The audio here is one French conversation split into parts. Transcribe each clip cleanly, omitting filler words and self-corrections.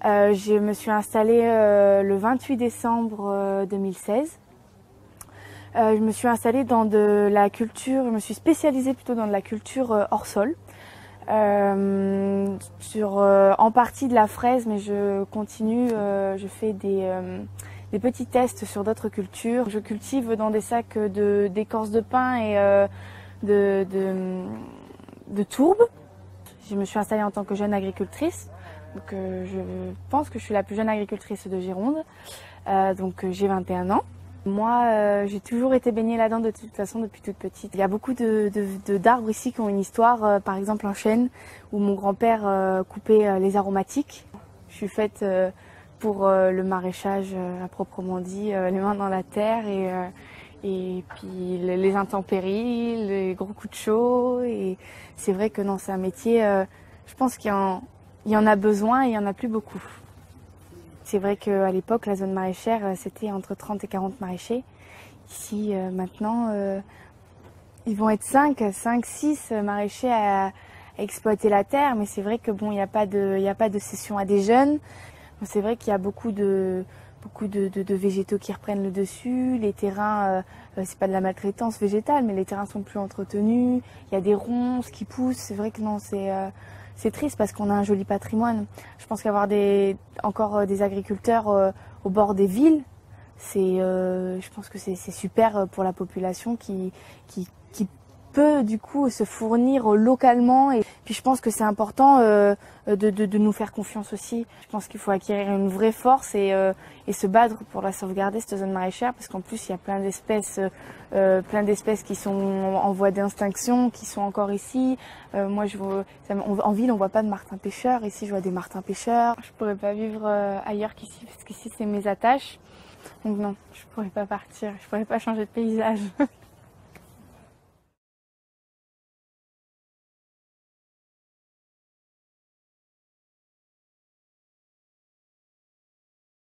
Je me suis installée le 28 décembre 2016. Je me suis installée dans de la culture, je me suis spécialisée plutôt dans de la culture hors sol. En partie de la fraise, mais je continue, je fais des petits tests sur d'autres cultures. Je cultive dans des sacs d'écorce de pin et de tourbe. Je me suis installée en tant que jeune agricultrice. Donc, je pense que je suis la plus jeune agricultrice de Gironde. J'ai 21 ans. Moi, j'ai toujours été baignée là-dedans de toute façon depuis toute petite. Il y a beaucoup d'arbres ici qui ont une histoire. Par exemple, un chêne où mon grand-père coupait les aromatiques. Je suis faite pour le maraîchage à proprement dit, les mains dans la terre et puis les intempéries, les gros coups de chaud. Et c'est vrai que non, c'est un métier, je pense qu'il y en a besoin et il n'y en a plus beaucoup. C'est vrai qu'à l'époque, la zone maraîchère, c'était entre 30 et 40 maraîchers. Ici, maintenant, ils vont être 5, 6 maraîchers à exploiter la terre. Mais c'est vrai que bon, il n'y a pas de cession à des jeunes. C'est vrai qu'il y a beaucoup de végétaux qui reprennent le dessus. Les terrains, c'est pas de la maltraitance végétale, mais les terrains sont plus entretenus. Il y a des ronces qui poussent. C'est vrai que non, c'est triste parce qu'on a un joli patrimoine. Je pense qu'avoir encore des agriculteurs au bord des villes, je pense que c'est super pour la population qui peut du coup se fournir localement. Et puis je pense que c'est important de nous faire confiance aussi. Je pense qu'il faut acquérir une vraie force et se battre pour la sauvegarder, cette zone maraîchère, parce qu'en plus il y a plein d'espèces qui sont en voie d'extinction, qui sont encore ici. Moi, en ville, on voit pas de martins pêcheurs. Ici, je vois des martins pêcheurs. Je pourrais pas vivre ailleurs qu'ici, parce qu'ici c'est mes attaches. Donc non, je pourrais pas partir. Je pourrais pas changer de paysage.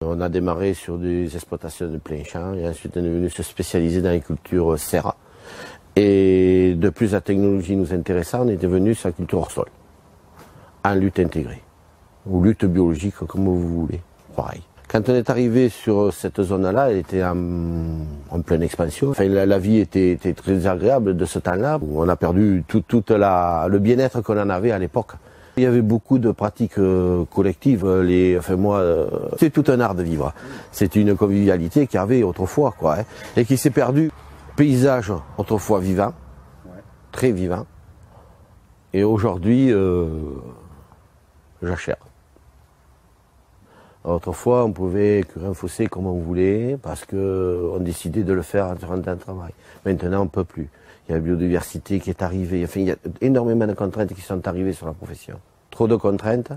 On a démarré sur des exploitations de plein champ et ensuite on est venu se spécialiser dans l'agriculture serre. Et de plus la technologie nous intéressant, on était venu sur la culture hors sol, en lutte intégrée, ou lutte biologique comme vous voulez, pareil. Quand on est arrivé sur cette zone-là, elle était en pleine expansion. Enfin, la vie était très agréable de ce temps-là. On a perdu tout le bien-être qu'on en avait à l'époque. Il y avait beaucoup de pratiques collectives. C'est tout un art de vivre. C'est une convivialité qu'il y avait autrefois, quoi, hein, et qui s'est perdue. Paysage autrefois vivant, très vivant, et aujourd'hui jachère. Autrefois, on pouvait curer un fossé comme on voulait parce qu'on décidait de le faire durant un travail. Maintenant, on ne peut plus. Il y a la biodiversité qui est arrivée. Enfin, il y a énormément de contraintes qui sont arrivées sur la profession. Trop de contraintes,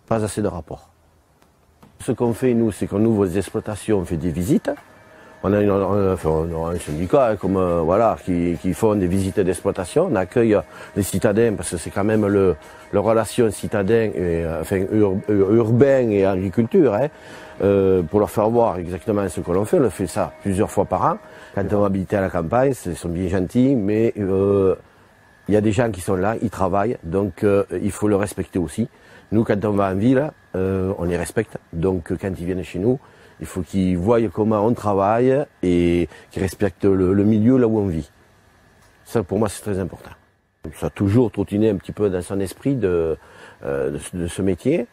pas assez de rapports. Ce qu'on fait, nous, c'est qu'on ouvre des exploitations, on fait des visites. On a un syndicat qui font des visites d'exploitation. On accueille les citadins parce que c'est quand même le relation citadin urbain et agriculture, hein, pour leur faire voir exactement ce que l'on fait. On le fait ça plusieurs fois par an. Quand on habite à la campagne, ils sont bien gentils, mais il y a des gens qui sont là, ils travaillent, donc il faut le respecter aussi. Nous, quand on va en ville, on les respecte. Donc quand ils viennent chez nous, il faut qu'ils voient comment on travaille et qu'ils respectent le milieu là où on vit. Ça, pour moi, c'est très important. Ça a toujours trottiné un petit peu dans son esprit de ce métier.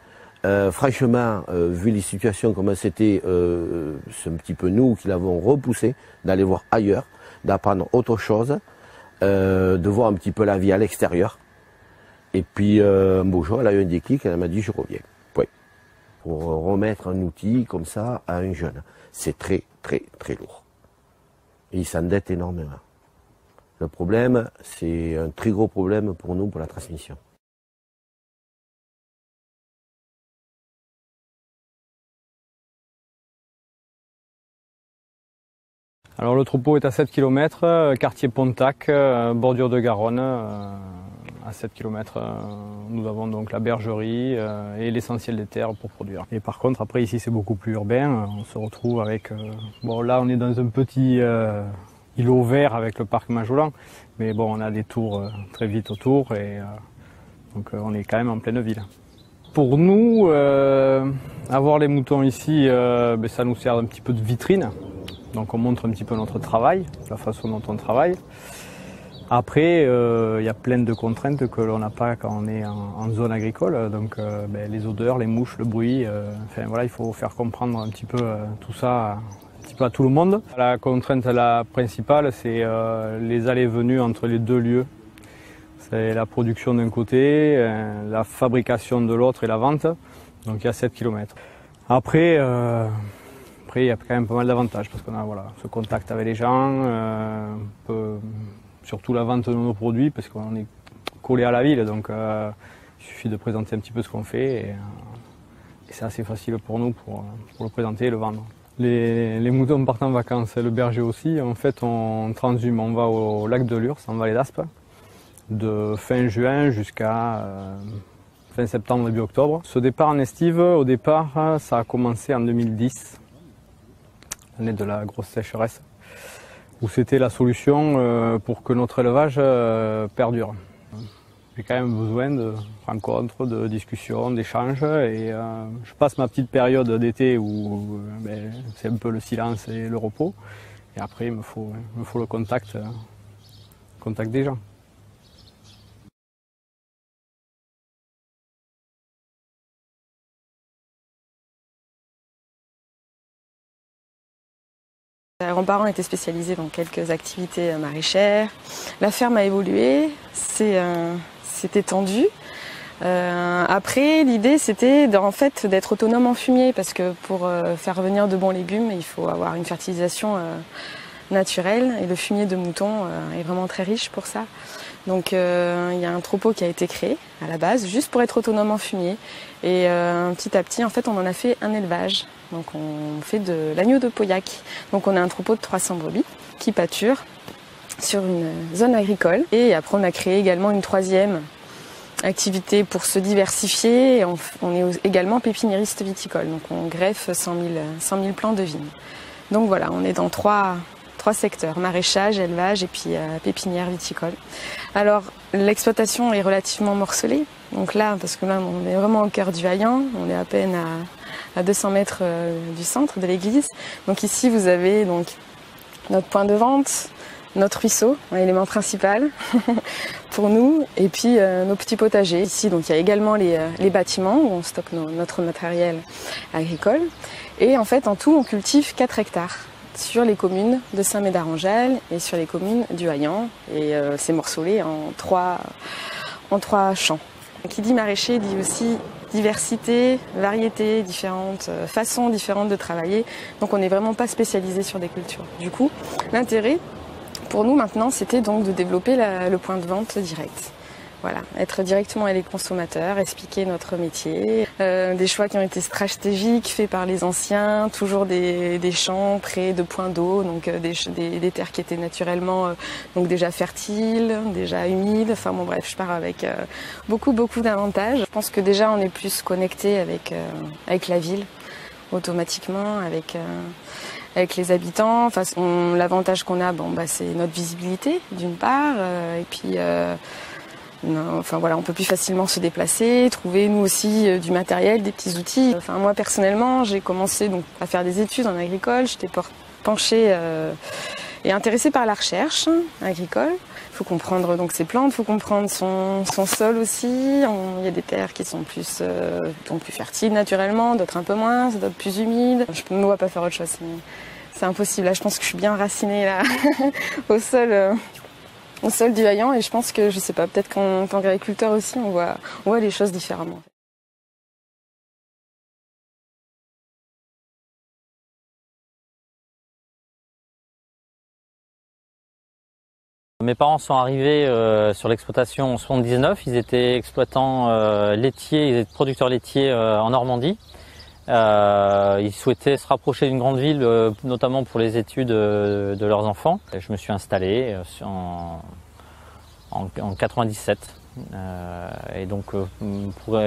Franchement, vu les situations comme c'était, c'est un petit peu nous qui l'avons repoussé, d'aller voir ailleurs, d'apprendre autre chose, de voir un petit peu la vie à l'extérieur. Et puis, un beau jour, elle a eu un déclic, elle m'a dit « je reviens ». Pour remettre un outil comme ça à un jeune. C'est très, très, très lourd. Et il s'endette énormément. Le problème, c'est un très gros problème pour nous, pour la transmission. Alors le troupeau est à 7 km, quartier Pontac, bordure de Garonne. À 7 km, nous avons donc la bergerie et l'essentiel des terres pour produire. Et par contre, après ici c'est beaucoup plus urbain. On se retrouve avec... bon là on est dans un petit îlot vert avec le parc Majolan. Mais bon, on a des tours très vite autour et donc on est quand même en pleine ville. Pour nous, avoir les moutons ici, ça nous sert un petit peu de vitrine. Donc on montre un petit peu notre travail, la façon dont on travaille. Après, il y a plein de contraintes que l'on n'a pas quand on est en zone agricole. Donc les odeurs, les mouches, le bruit, voilà, il faut faire comprendre un petit peu tout ça à tout le monde. La contrainte la principale, c'est les allées et venues entre les deux lieux. C'est la production d'un côté, la fabrication de l'autre et la vente. Donc il y a 7 km. Après, il y a quand même pas mal d'avantages parce qu'on a ce contact avec les gens, surtout la vente de nos produits parce qu'on est collé à la ville. Donc il suffit de présenter un petit peu ce qu'on fait et c'est assez facile pour nous pour le présenter et le vendre. Les moutons partent en vacances et le berger aussi. En fait, on transhume, on va au lac de Lurs, en vallée d'Aspe, de fin juin jusqu'à fin septembre, début octobre. Ce départ en estive, au départ, ça a commencé en 2010, l'année de la grosse sécheresse, où c'était la solution pour que notre élevage perdure. J'ai quand même besoin de rencontres, de discussions, d'échanges et je passe ma petite période d'été où c'est un peu le silence et le repos. Et après, il me faut le contact des gens. Les grands-parents étaient spécialisés dans quelques activités maraîchères. La ferme a évolué, s'est étendue. Après, l'idée c'était d'être autonome en fumier parce que pour faire venir de bons légumes, il faut avoir une fertilisation naturelle et le fumier de mouton est vraiment très riche pour ça. Donc il y a un troupeau qui a été créé à la base juste pour être autonome en fumier et petit à petit en fait on en a fait un élevage. Donc on fait de l'agneau de Pauillac. Donc on a un troupeau de 300 brebis qui pâturent sur une zone agricole. Et après on a créé également une troisième activité pour se diversifier. On est également pépiniériste viticole. Donc on greffe 100 000 plants de vignes. Donc voilà, on est dans trois secteurs, maraîchage, élevage et puis pépinière viticole. Alors l'exploitation est relativement morcelée. Donc là, parce que là on est vraiment au cœur du Haillan, on est à peine à 200 mètres du centre de l'église. Donc ici vous avez donc notre point de vente, notre ruisseau, un élément principal pour nous, et puis nos petits potagers. Ici donc il y a également les bâtiments où on stocke notre matériel agricole. Et en fait en tout on cultive 4 hectares sur les communes de Saint-Médard-en-Jalles et sur les communes du Haillan. Et c'est morcelé en trois champs. Qui dit maraîcher dit aussi diversité, variété, différentes façons différentes de travailler. Donc on n'est vraiment pas spécialisé sur des cultures. Du coup, l'intérêt pour nous maintenant, c'était donc de développer le point de vente direct. Voilà, être directement avec les consommateurs, expliquer notre métier. Des choix qui ont été stratégiques, faits par les anciens, toujours des champs près de points d'eau, donc des terres qui étaient naturellement donc déjà fertiles, déjà humides. Enfin bon bref, je pars avec beaucoup d'avantages. Je pense que déjà on est plus connecté avec la ville, automatiquement, avec les habitants. Enfin, l'avantage qu'on a, c'est notre visibilité d'une part, et puis enfin voilà, on peut plus facilement se déplacer, trouver nous aussi du matériel, des petits outils. Enfin moi personnellement, j'ai commencé donc à faire des études en agricole. J'étais penchée et intéressée par la recherche agricole. Il faut comprendre donc ses plantes, il faut comprendre son sol aussi. Il y a des terres qui sont plus fertiles naturellement, d'autres un peu moins, d'autres plus humides. Je ne me vois pas faire autre chose. C'est impossible. Là, je pense que je suis bien enracinée là au sol du Haillan, et je pense que, je sais pas, peut-être qu'en tant qu'agriculteur aussi, on voit les choses différemment. Mes parents sont arrivés sur l'exploitation en 1979. Ils étaient exploitants laitiers, ils étaient producteurs laitiers en Normandie. Ils souhaitaient se rapprocher d'une grande ville, notamment pour les études de leurs enfants. Je me suis installé en 97. Et donc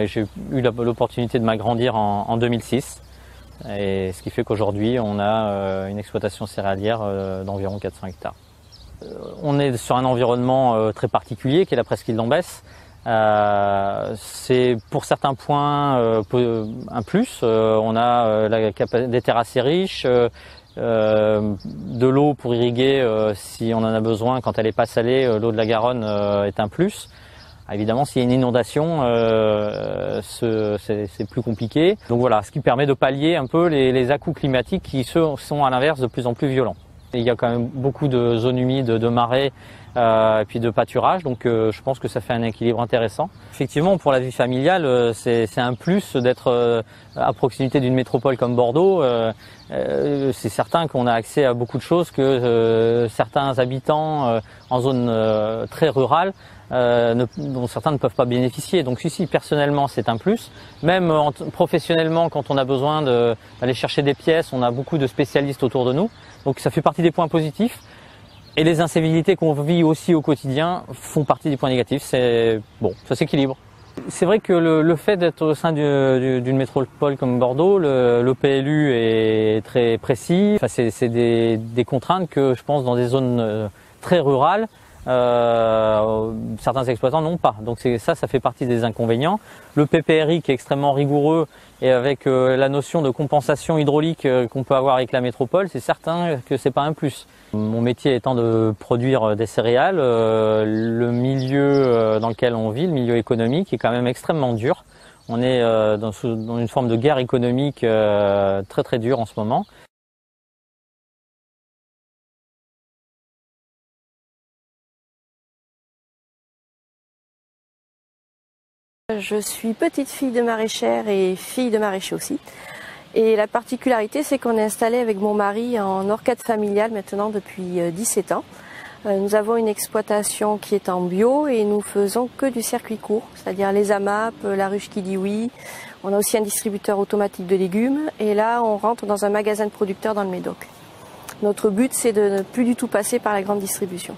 j'ai eu l'opportunité de m'agrandir en 2006. Et ce qui fait qu'aujourd'hui on a une exploitation céréalière d'environ 400 hectares. On est sur un environnement très particulier qui est la presqu'île d'Ambès. C'est pour certains points un plus. On a des terres assez riches, de l'eau pour irriguer si on en a besoin quand elle n'est pas salée. L'eau de la Garonne est un plus. Évidemment, s'il y a une inondation, c'est plus compliqué. Donc voilà, ce qui permet de pallier un peu les à-coups climatiques qui sont à l'inverse de plus en plus violents. Et il y a quand même beaucoup de zones humides, de marais et puis de pâturage, donc je pense que ça fait un équilibre intéressant. Effectivement, pour la vie familiale, c'est un plus d'être à proximité d'une métropole comme Bordeaux. C'est certain qu'on a accès à beaucoup de choses que certains habitants en zone très rurale dont certains ne peuvent pas bénéficier. Donc ici, personnellement, c'est un plus. Même professionnellement, quand on a besoin d'aller chercher des pièces, on a beaucoup de spécialistes autour de nous. Donc ça fait partie des points positifs. Et les incivilités qu'on vit aussi au quotidien font partie des points négatifs. C'est bon, ça s'équilibre. C'est vrai que le fait d'être au sein d'une métropole comme Bordeaux, le PLU est très précis. Enfin, c'est des contraintes que je pense dans des zones très rurales, certains exploitants n'ont pas. Donc ça fait partie des inconvénients. Le PPRI qui est extrêmement rigoureux et avec la notion de compensation hydraulique qu'on peut avoir avec la métropole, c'est certain que c'est pas un plus. Mon métier étant de produire des céréales, le milieu dans lequel on vit, le milieu économique, est quand même extrêmement dur. On est dans une forme de guerre économique très très dure en ce moment. Je suis petite fille de maraîchère et fille de maraîcher aussi. Et la particularité, c'est qu'on est installé avec mon mari en orchade familiale maintenant depuis 17 ans. Nous avons une exploitation qui est en bio et nous faisons que du circuit court, c'est-à-dire les AMAP, la ruche qui dit oui. On a aussi un distributeur automatique de légumes et là, on rentre dans un magasin de producteurs dans le Médoc. Notre but, c'est de ne plus du tout passer par la grande distribution.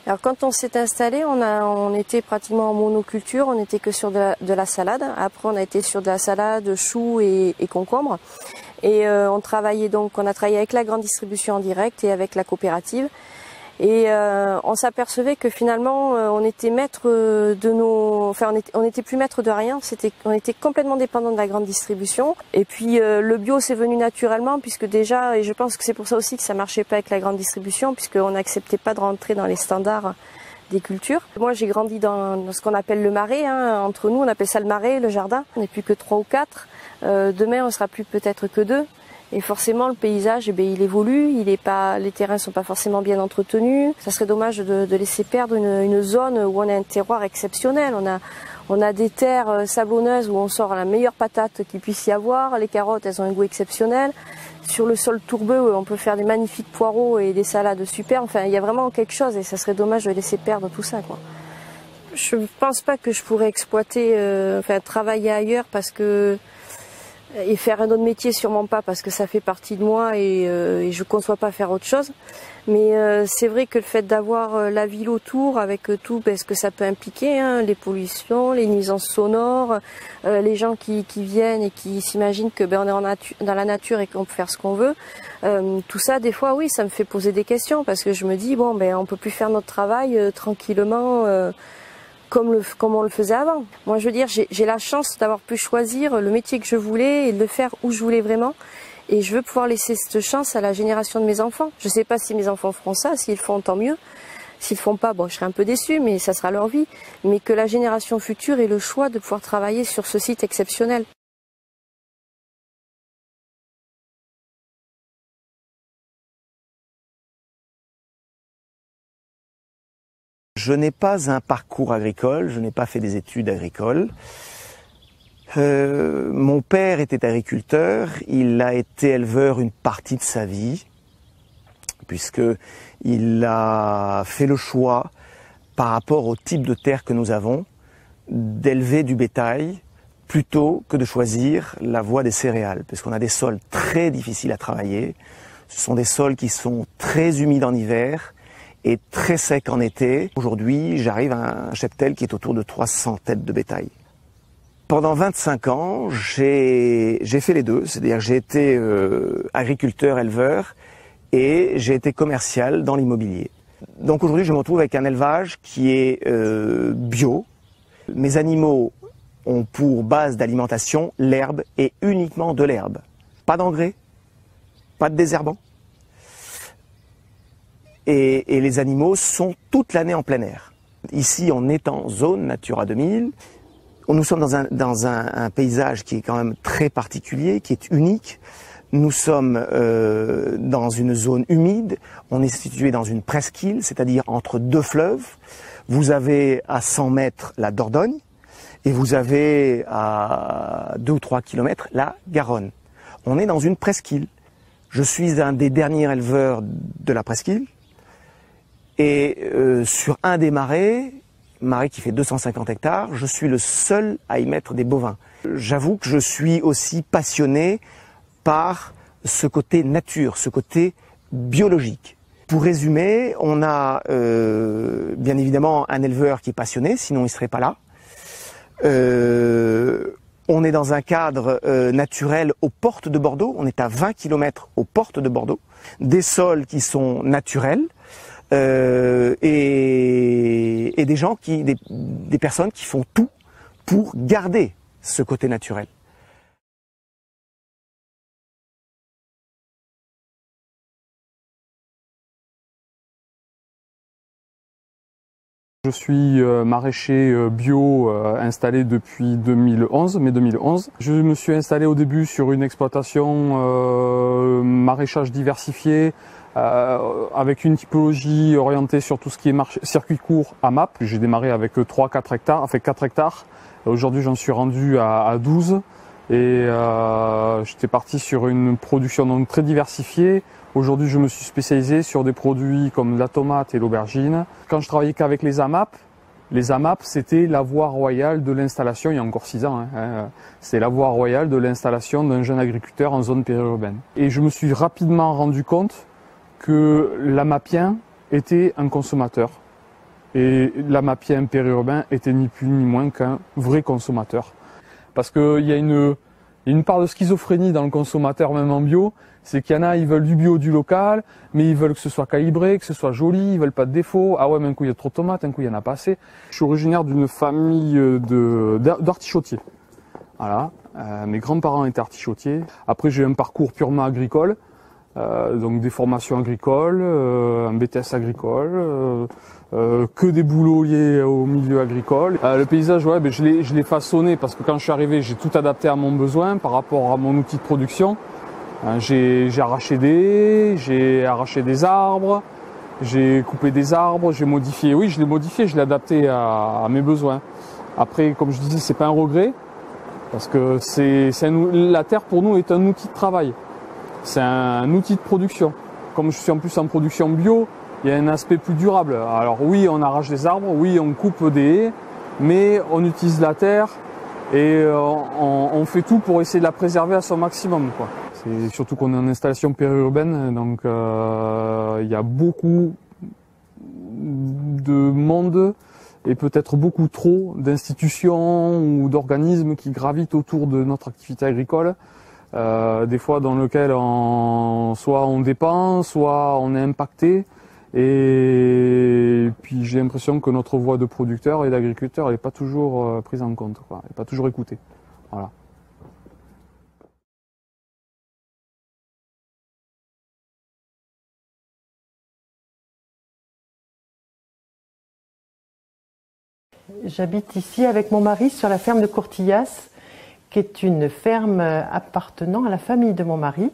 Alors quand on s'est installé, on était pratiquement en monoculture, on n'était que sur de la salade. Après on a été sur de la salade, choux et concombres. Et on a travaillé avec la grande distribution en direct et avec la coopérative. Et on s'apercevait que finalement on était maître on n'était plus maître de rien, on était complètement dépendant de la grande distribution. Et puis le bio c'est venu naturellement puisque déjà, et je pense que c'est pour ça aussi que ça marchait pas avec la grande distribution, puisqu'on n'acceptait pas de rentrer dans les standards des cultures. Moi j'ai grandi dans ce qu'on appelle le marais, entre nous on appelle ça le marais, le jardin. On n'est plus que 3 ou 4, demain on sera plus peut-être que 2. Et forcément, le paysage, il évolue, les terrains sont pas forcément bien entretenus. Ça serait dommage de laisser perdre une zone où on a un terroir exceptionnel. On a des terres sablonneuses où on sort la meilleure patate qu'il puisse y avoir. Les carottes, elles ont un goût exceptionnel. Sur le sol tourbeux, on peut faire des magnifiques poireaux et des salades super. Enfin, il y a vraiment quelque chose et ça serait dommage de laisser perdre tout ça, quoi. Je pense pas que je pourrais exploiter, travailler ailleurs et faire un autre métier, sûrement pas, parce que ça fait partie de moi et je ne conçois pas faire autre chose. Mais c'est vrai que le fait d'avoir la ville autour avec tout ce que ça peut impliquer, les pollutions, les nuisances sonores, les gens qui viennent et qui s'imaginent que on est dans la nature et qu'on peut faire ce qu'on veut, tout ça des fois oui ça me fait poser des questions parce que je me dis on peut plus faire notre travail tranquillement comme on le faisait avant. Moi, je veux dire, j'ai la chance d'avoir pu choisir le métier que je voulais et de le faire où je voulais vraiment. Et je veux pouvoir laisser cette chance à la génération de mes enfants. Je ne sais pas si mes enfants feront ça, s'ils le font, tant mieux. S'ils le font pas, je serai un peu déçue, mais ça sera leur vie. Mais que la génération future ait le choix de pouvoir travailler sur ce site exceptionnel. Je n'ai pas un parcours agricole, je n'ai pas fait des études agricoles. Mon père était agriculteur, il a été éleveur une partie de sa vie, puisqu'il a fait le choix, par rapport au type de terre que nous avons, d'élever du bétail plutôt que de choisir la voie des céréales, parce qu'on a des sols très difficiles à travailler. Ce sont des sols qui sont très humides en hiver, et très sec en été. Aujourd'hui, j'arrive à un cheptel qui est autour de 300 têtes de bétail. Pendant 25 ans, j'ai fait les deux, c'est-à-dire que j'ai été agriculteur, éleveur, et j'ai été commercial dans l'immobilier. Donc aujourd'hui, je me retrouve avec un élevage qui est bio, Mes animaux ont pour base d'alimentation l'herbe et uniquement de l'herbe. Pas d'engrais, pas de désherbant. Et les animaux sont toute l'année en plein air. Ici, on est en zone Natura 2000. Nous sommes dans un paysage qui est quand même très particulier, qui est unique. Nous sommes dans une zone humide. On est situé dans une presqu'île, c'est-à-dire entre deux fleuves. Vous avez à 100 mètres la Dordogne et vous avez à 2 ou 3 kilomètres la Garonne. On est dans une presqu'île. Je suis un des derniers éleveurs de la presqu'île. Et sur un des marais qui fait 250 hectares, je suis le seul à y mettre des bovins. J'avoue que je suis aussi passionné par ce côté nature, ce côté biologique. Pour résumer, on a bien évidemment un éleveur qui est passionné, sinon il ne serait pas là. On est dans un cadre naturel aux portes de Bordeaux, on est à 20 km aux portes de Bordeaux, des sols qui sont naturels, et des gens des personnes qui font tout pour garder ce côté naturel. Je suis maraîcher bio installé depuis 2011, mai 2011. Je me suis installé au début sur une exploitation maraîchage diversifié, avec une typologie orientée sur tout ce qui est circuit court à MAP. J'ai démarré avec 3-4 hectares, avec 4 hectares. Aujourd'hui, j'en suis rendu à 12 et j'étais parti sur une production donc très diversifiée. Aujourd'hui, je me suis spécialisé sur des produits comme la tomate et l'aubergine. Quand je travaillais qu'avec les AMAP c'était la voie royale de l'installation, il y a encore 6 ans. C'est la voie royale de l'installation d'un jeune agriculteur en zone périurbaine. Et je me suis rapidement rendu compte que l'amapien était un consommateur. Et l'amapien périurbain était ni plus ni moins qu'un vrai consommateur. Parce qu'il y a une part de schizophrénie dans le consommateur, même en bio. C'est qu'il y en a, ils veulent du bio, du local, mais ils veulent que ce soit calibré, que ce soit joli, ils veulent pas de défauts. Ah ouais, mais un coup il y a trop de tomates, un coup il y en a pas assez. Je suis originaire d'une famille d'artichautiers. Voilà. Mes grands-parents étaient artichautiers. Après, j'ai un parcours purement agricole. Donc des formations agricoles, un BTS agricole, que des boulots liés au milieu agricole. Le paysage, ouais, je l'ai façonné parce que quand je suis arrivé, j'ai tout adapté à mon besoin par rapport à mon outil de production. J'ai arraché j'ai arraché des arbres, j'ai coupé des arbres, j'ai modifié. Oui, je l'ai modifié, je l'ai adapté à mes besoins. Après, comme je disais, c'est pas un regret parce que la terre pour nous est un outil de travail. C'est un outil de production. Comme je suis en plus en production bio, il y a un aspect plus durable. Alors oui, on arrache des arbres, oui, on coupe des haies, mais on utilise la terre et on fait tout pour essayer de la préserver à son maximum, quoi. C'est surtout qu'on est en installation périurbaine, donc il y a beaucoup de monde et peut-être beaucoup trop d'institutions ou d'organismes qui gravitent autour de notre activité agricole. Des fois dans lequel soit on dépend, soit on est impacté. Et puis j'ai l'impression que notre voix de producteur et d'agriculteur n'est pas toujours prise en compte, quoi. Elle n'est pas toujours écoutée. Voilà. J'habite ici avec mon mari sur la ferme de Courtillas, qui est une ferme appartenant à la famille de mon mari.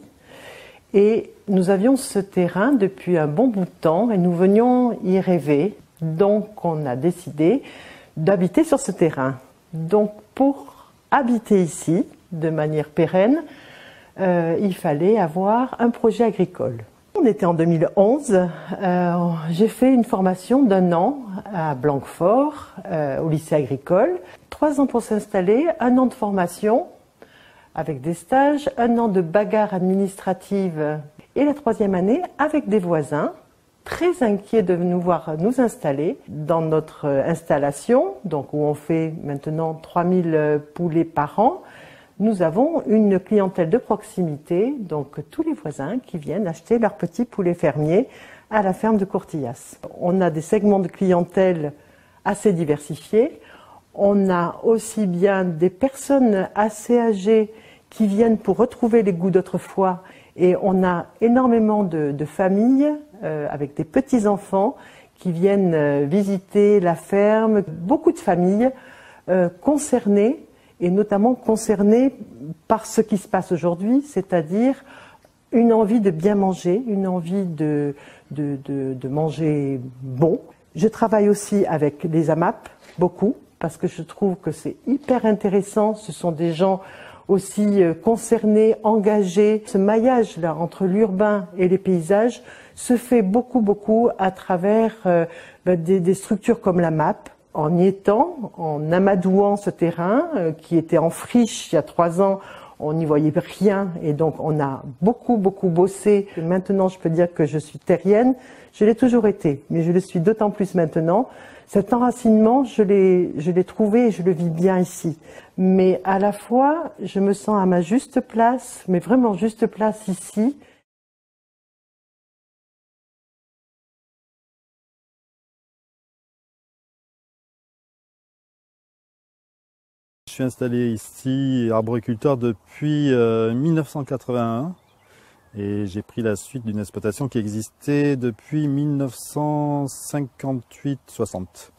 Et nous avions ce terrain depuis un bon bout de temps et nous venions y rêver. Donc on a décidé d'habiter sur ce terrain. Donc pour habiter ici de manière pérenne, il fallait avoir un projet agricole. On était en 2011, j'ai fait une formation d'1 an à Blanquefort, au lycée agricole. 3 ans pour s'installer, 1 an de formation avec des stages, 1 an de bagarre administrative et la 3e année avec des voisins très inquiets de nous voir nous installer dans notre installation, donc où on fait maintenant 3000 poulets par an. Nous avons une clientèle de proximité, donc tous les voisins qui viennent acheter leurs petits poulets fermiers à la ferme de Courtillas. On a des segments de clientèle assez diversifiés. On a aussi bien des personnes assez âgées qui viennent pour retrouver les goûts d'autrefois, et on a énormément de familles avec des petits-enfants qui viennent visiter la ferme. Beaucoup de familles concernées, et notamment concernées par ce qui se passe aujourd'hui, c'est-à-dire une envie de bien manger, une envie de manger bon. Je travaille aussi avec les AMAP, beaucoup, parce que je trouve que c'est hyper intéressant. Ce sont des gens aussi concernés, engagés. Ce maillage-là entre l'urbain et les paysages se fait beaucoup à travers des structures comme la MAP. En y étant, en amadouant ce terrain qui était en friche il y a 3 ans, on n'y voyait rien, et donc on a beaucoup bossé. Maintenant, je peux dire que je suis terrienne. Je l'ai toujours été, mais je le suis d'autant plus maintenant. Cet enracinement, je l'ai trouvé et je le vis bien ici. Mais à la fois, je me sens à ma juste place, mais vraiment juste place ici. Je suis installé ici, arboriculteur, depuis 1981. Et j'ai pris la suite d'une exploitation qui existait depuis 1958-60.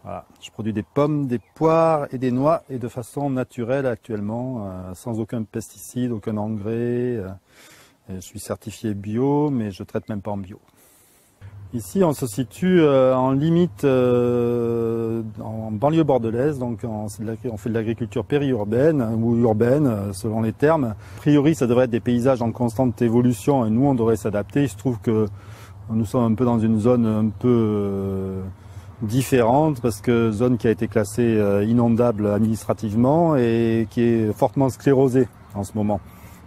Voilà. Je produis des pommes, des poires et des noix, et de façon naturelle actuellement, sans aucun pesticide, aucun engrais. Je suis certifié bio, mais je ne traite même pas en bio. Ici, on se situe en limite en banlieue bordelaise, donc on fait de l'agriculture périurbaine ou urbaine, selon les termes. A priori, ça devrait être des paysages en constante évolution, et nous, on devrait s'adapter. Il se trouve que nous sommes un peu dans une zone un peu différente, parce que zone qui a été classée inondable administrativement et qui est fortement sclérosée en ce moment.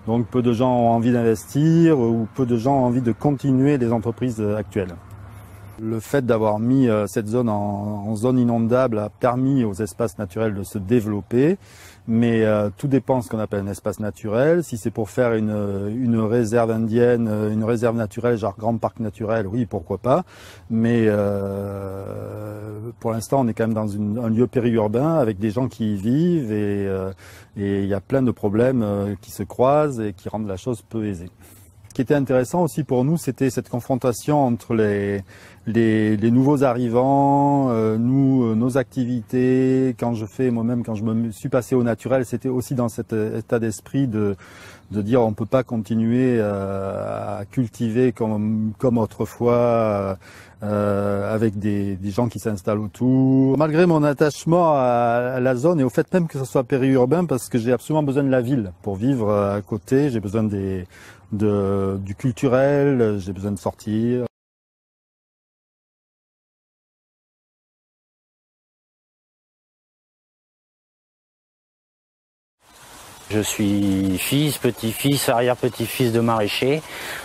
Donc peu de gens ont envie d'investir, ou peu de gens ont envie de continuer les entreprises actuelles. Le fait d'avoir mis cette zone en zone inondable a permis aux espaces naturels de se développer, mais tout dépend de ce qu'on appelle un espace naturel. Si c'est pour faire une réserve indienne, une réserve naturelle, genre grand parc naturel, oui, pourquoi pas. Mais pour l'instant, on est quand même dans un lieu périurbain avec des gens qui y vivent, et il y a plein de problèmes qui se croisent et qui rendent la chose peu aisée. Ce qui était intéressant aussi pour nous, c'était cette confrontation entre les nouveaux arrivants, nos activités. Quand je me suis passé au naturel, c'était aussi dans cet état d'esprit de dire on peut pas continuer à cultiver comme autrefois, avec des gens qui s'installent autour. Malgré mon attachement à la zone, et au fait même que ce soit périurbain, parce que j'ai absolument besoin de la ville pour vivre à côté, j'ai besoin du culturel, j'ai besoin de sortir. Je suis fils, petit-fils, arrière-petit-fils de maraîchers.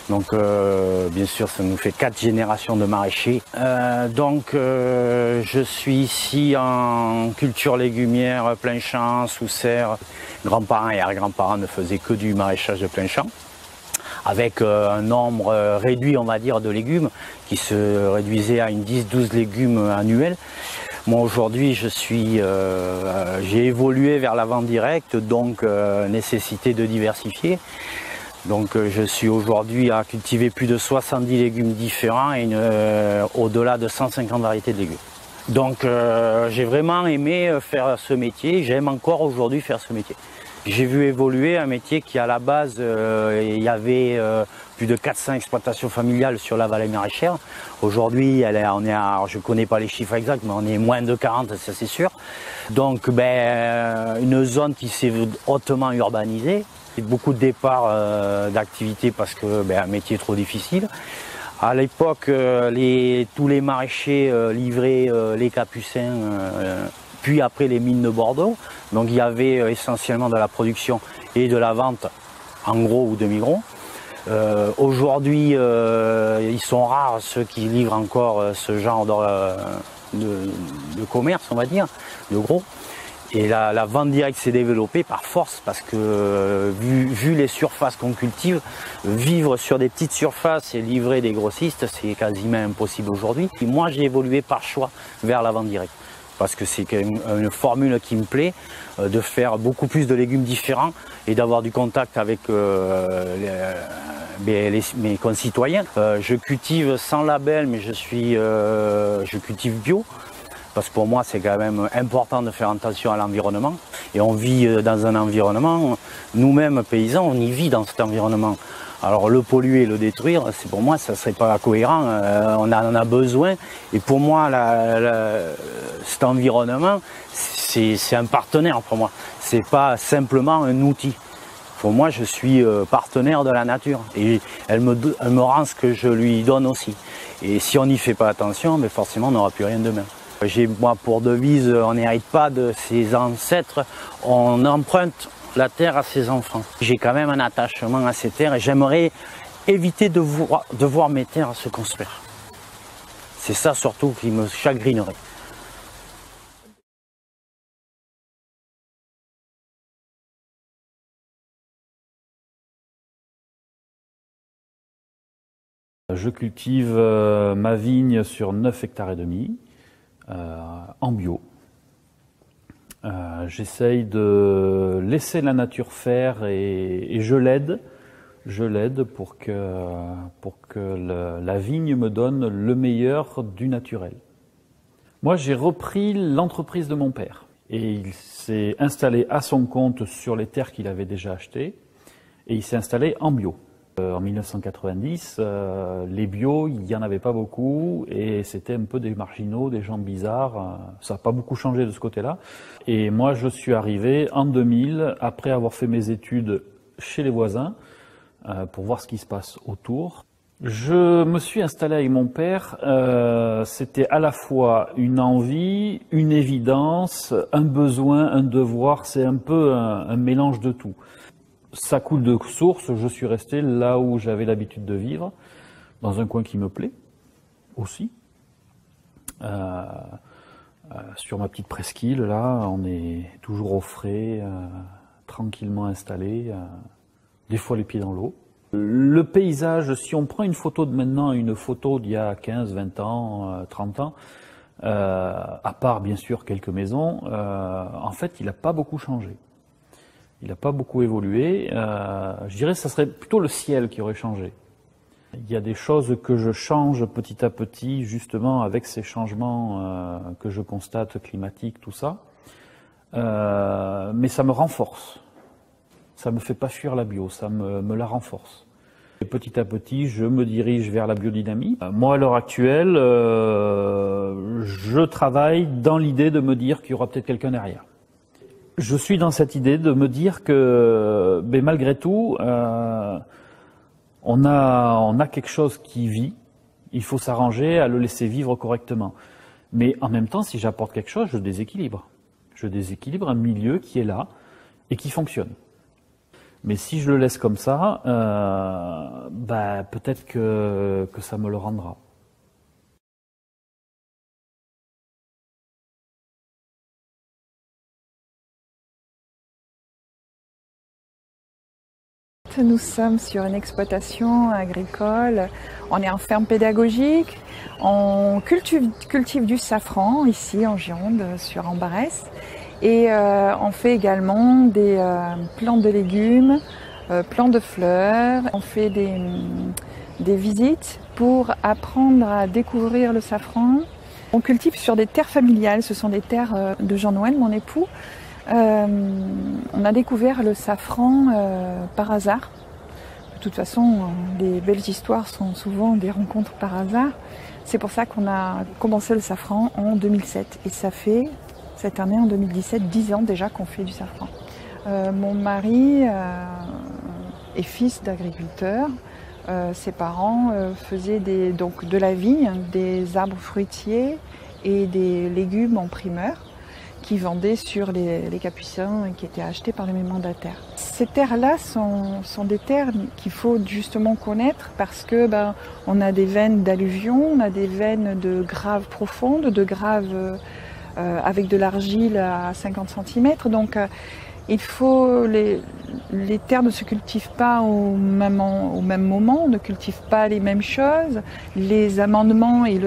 Donc bien sûr, ça nous fait 4 générations de maraîchers. Je suis ici en culture légumière, plein champ, sous serre. Grands-parents et arrière-grands-parents ne faisaient que du maraîchage de plein champ, avec un nombre réduit, on va dire, de légumes, qui se réduisait à une 10-12 légumes annuels. Moi aujourd'hui j'ai évolué vers la vente directe, donc nécessité de diversifier. Donc je suis aujourd'hui à cultiver plus de 70 légumes différents et au-delà de 150 variétés de légumes. Donc j'ai vraiment aimé faire ce métier, j'aime encore aujourd'hui faire ce métier. J'ai vu évoluer un métier qui à la base, il y avait plus de 400 exploitations familiales sur la vallée maraîchère. Aujourd'hui, je ne connais pas les chiffres exacts, mais on est moins de 40, ça c'est sûr. Donc une zone qui s'est hautement urbanisée. Beaucoup de départs d'activité parce que un métier trop difficile. À l'époque, tous les maraîchers livraient les Capucins, puis après les mines de Bordeaux. Donc il y avait essentiellement de la production et de la vente en gros ou demi-gros. Aujourd'hui, ils sont rares ceux qui livrent encore ce genre de commerce, on va dire, de gros. Et la vente directe s'est développée par force parce que vu les surfaces qu'on cultive, vivre sur des petites surfaces et livrer des grossistes, c'est quasiment impossible aujourd'hui. Moi, j'ai évolué par choix vers la vente directe. parce que c'est quand même une formule qui me plaît, de faire beaucoup plus de légumes différents et d'avoir du contact avec mes concitoyens. Je cultive sans label, mais je cultive bio. Parce que pour moi, c'est quand même important de faire attention à l'environnement. Et on vit dans un environnement, nous-mêmes paysans, on y vit dans cet environnement. Alors le polluer, le détruire, pour moi, ça ne serait pas cohérent. On en a besoin. Et pour moi, cet environnement, c'est un partenaire pour moi. Ce n'est pas simplement un outil. Pour moi, je suis partenaire de la nature. Et elle me rend ce que je lui donne aussi. Et si on n'y fait pas attention, mais forcément, on n'aura plus rien demain. J'ai moi pour devise, on n'hérite pas de ses ancêtres, on emprunte la terre à ses enfants. J'ai quand même un attachement à ces terres et j'aimerais éviter de voir mes terres se construire. C'est ça surtout qui me chagrinerait. Je cultive ma vigne sur 9 hectares et demi. En bio. J'essaye de laisser la nature faire et je l'aide. Je l'aide pour que la vigne me donne le meilleur du naturel. Moi, j'ai repris l'entreprise de mon père et il s'est installé à son compte sur les terres qu'il avait déjà achetées et il s'est installé en bio. En 1990, les bio, il n'y en avait pas beaucoup et c'était un peu des marginaux, des gens bizarres. Ça n'a pas beaucoup changé de ce côté-là. Et moi, je suis arrivé en 2000, après avoir fait mes études chez les voisins, pour voir ce qui se passe autour. Je me suis installé avec mon père. C'était à la fois une envie, une évidence, un besoin, un devoir. C'est un peu un mélange de tout. Ça coule de source, je suis resté là où j'avais l'habitude de vivre, dans un coin qui me plaît aussi. Sur ma petite presqu'île, là, on est toujours au frais, tranquillement installé, des fois les pieds dans l'eau. Le paysage, si on prend une photo de maintenant et une photo d'il y a 15, 20 ans, 30 ans, à part bien sûr quelques maisons, en fait il n'a pas beaucoup changé. Il n'a pas beaucoup évolué. Je dirais que ça serait plutôt le ciel qui aurait changé. Il y a des choses que je change petit à petit, justement avec ces changements que je constate, climatiques, tout ça. Mais ça me renforce. Ça ne me fait pas fuir la bio, ça me la renforce. Et petit à petit, je me dirige vers la biodynamie. Moi, à l'heure actuelle, je travaille dans l'idée de me dire qu'il y aura peut-être quelqu'un derrière. Je suis dans cette idée de me dire que, mais malgré tout, on a quelque chose qui vit. Il faut s'arranger à le laisser vivre correctement. Mais en même temps, si j'apporte quelque chose, je déséquilibre. Je déséquilibre un milieu qui est là et qui fonctionne. Mais si je le laisse comme ça, peut-être que ça me le rendra. Nous sommes sur une exploitation agricole, on est en ferme pédagogique, on cultive du safran ici en Gironde, sur Ambarès, et on fait également des plants de légumes, plants de fleurs, on fait des visites pour apprendre à découvrir le safran. On cultive sur des terres familiales, ce sont des terres de Jean-Noël, mon époux. On a découvert le safran par hasard. De toute façon, les belles histoires sont souvent des rencontres par hasard. C'est pour ça qu'on a commencé le safran en 2007. Et ça fait, cette année, en 2017, 10 ans déjà qu'on fait du safran. Mon mari est fils d'agriculteur. Ses parents faisaient donc de la vigne, des arbres fruitiers et des légumes en primeur, qui vendaient sur les capucins et qui étaient achetés par les mandataires. Ces terres-là sont des terres qu'il faut justement connaître parce que on a des veines d'alluvion, on a des veines de graves profondes, de graves avec de l'argile à 50 cm. Donc il faut les terres ne se cultivent pas au même moment, on ne cultive pas les mêmes choses. Les amendements et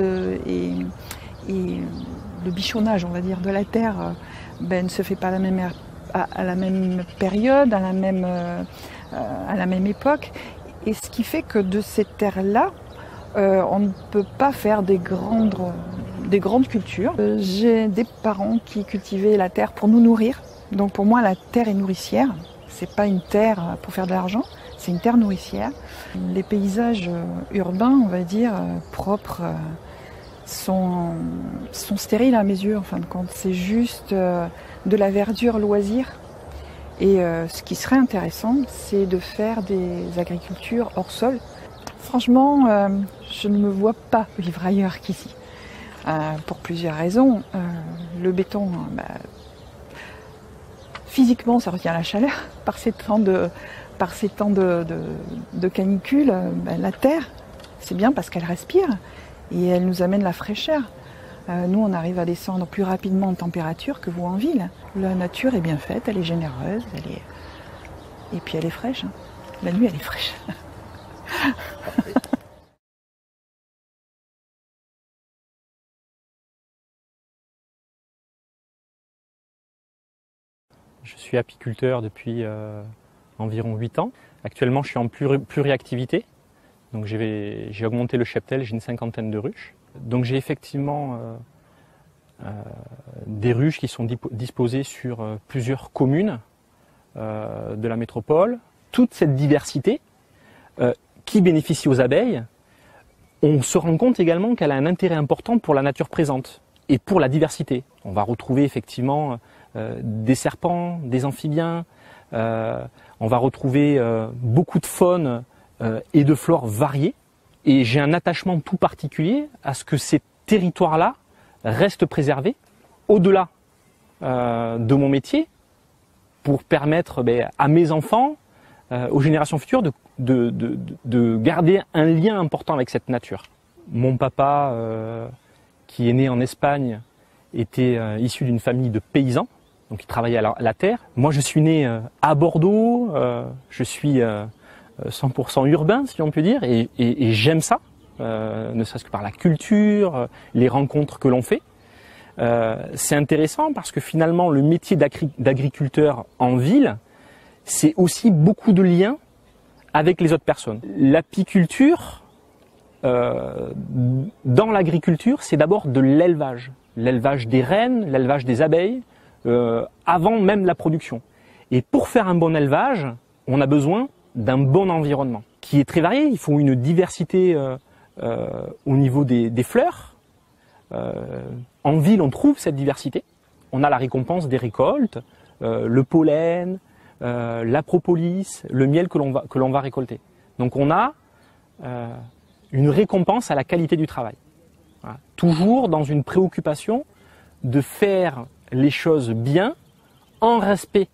le bichonnage, on va dire, de la terre ne se fait pas à la même période, à la même époque. Et ce qui fait que de ces terres-là, on ne peut pas faire des grandes cultures. J'ai des parents qui cultivaient la terre pour nous nourrir. Donc pour moi, la terre est nourricière. C'est pas une terre pour faire de l'argent, c'est une terre nourricière. Les paysages urbains, on va dire, propres, sont stériles à mes yeux, en fin de compte. C'est juste de la verdure loisir. Et ce qui serait intéressant, c'est de faire des agricultures hors sol. Franchement, je ne me vois pas vivre ailleurs qu'ici, pour plusieurs raisons. Le béton, physiquement, ça retient la chaleur. Par ces temps de canicule, la terre, c'est bien parce qu'elle respire et elle nous amène la fraîcheur. Nous, on arrive à descendre plus rapidement en température que vous en ville. La nature est bien faite, elle est généreuse, et puis elle est fraîche. La nuit, elle est fraîche. Je suis apiculteur depuis environ 8 ans. Actuellement, je suis en pluriactivité. Donc j'ai augmenté le cheptel, j'ai une 50aine de ruches. Donc j'ai effectivement des ruches qui sont disposées sur plusieurs communes de la métropole. Toute cette diversité qui bénéficie aux abeilles, on se rend compte également qu'elle a un intérêt important pour la nature présente et pour la diversité. On va retrouver effectivement des serpents, des amphibiens, on va retrouver beaucoup de faune et de flore variées. Et j'ai un attachement tout particulier à ce que ces territoires-là restent préservés au-delà de mon métier pour permettre à mes enfants, aux générations futures, de garder un lien important avec cette nature. Mon papa, qui est né en Espagne, était issu d'une famille de paysans, donc il travaillait à la terre. Moi, je suis né à Bordeaux, je suis 100% urbain, si on peut dire, et j'aime ça, ne serait-ce que par la culture, les rencontres que l'on fait. C'est intéressant parce que finalement, le métier d'agriculteur en ville, c'est aussi beaucoup de liens avec les autres personnes. L'apiculture, dans l'agriculture, c'est d'abord de l'élevage. L'élevage des reines, l'élevage des abeilles, avant même la production. Et pour faire un bon élevage, on a besoin d'un bon environnement, qui est très varié. Il faut une diversité au niveau des fleurs. En ville, on trouve cette diversité. On a la récompense des récoltes, le pollen, la propolis, le miel que l'on va récolter. Donc on a une récompense à la qualité du travail. Voilà. Toujours dans une préoccupation de faire les choses bien, en respect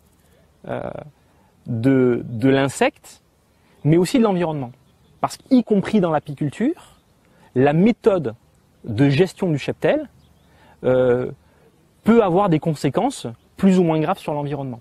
de l'insecte, mais aussi de l'environnement. Parce qu'y compris dans l'apiculture, la méthode de gestion du cheptel peut avoir des conséquences plus ou moins graves sur l'environnement.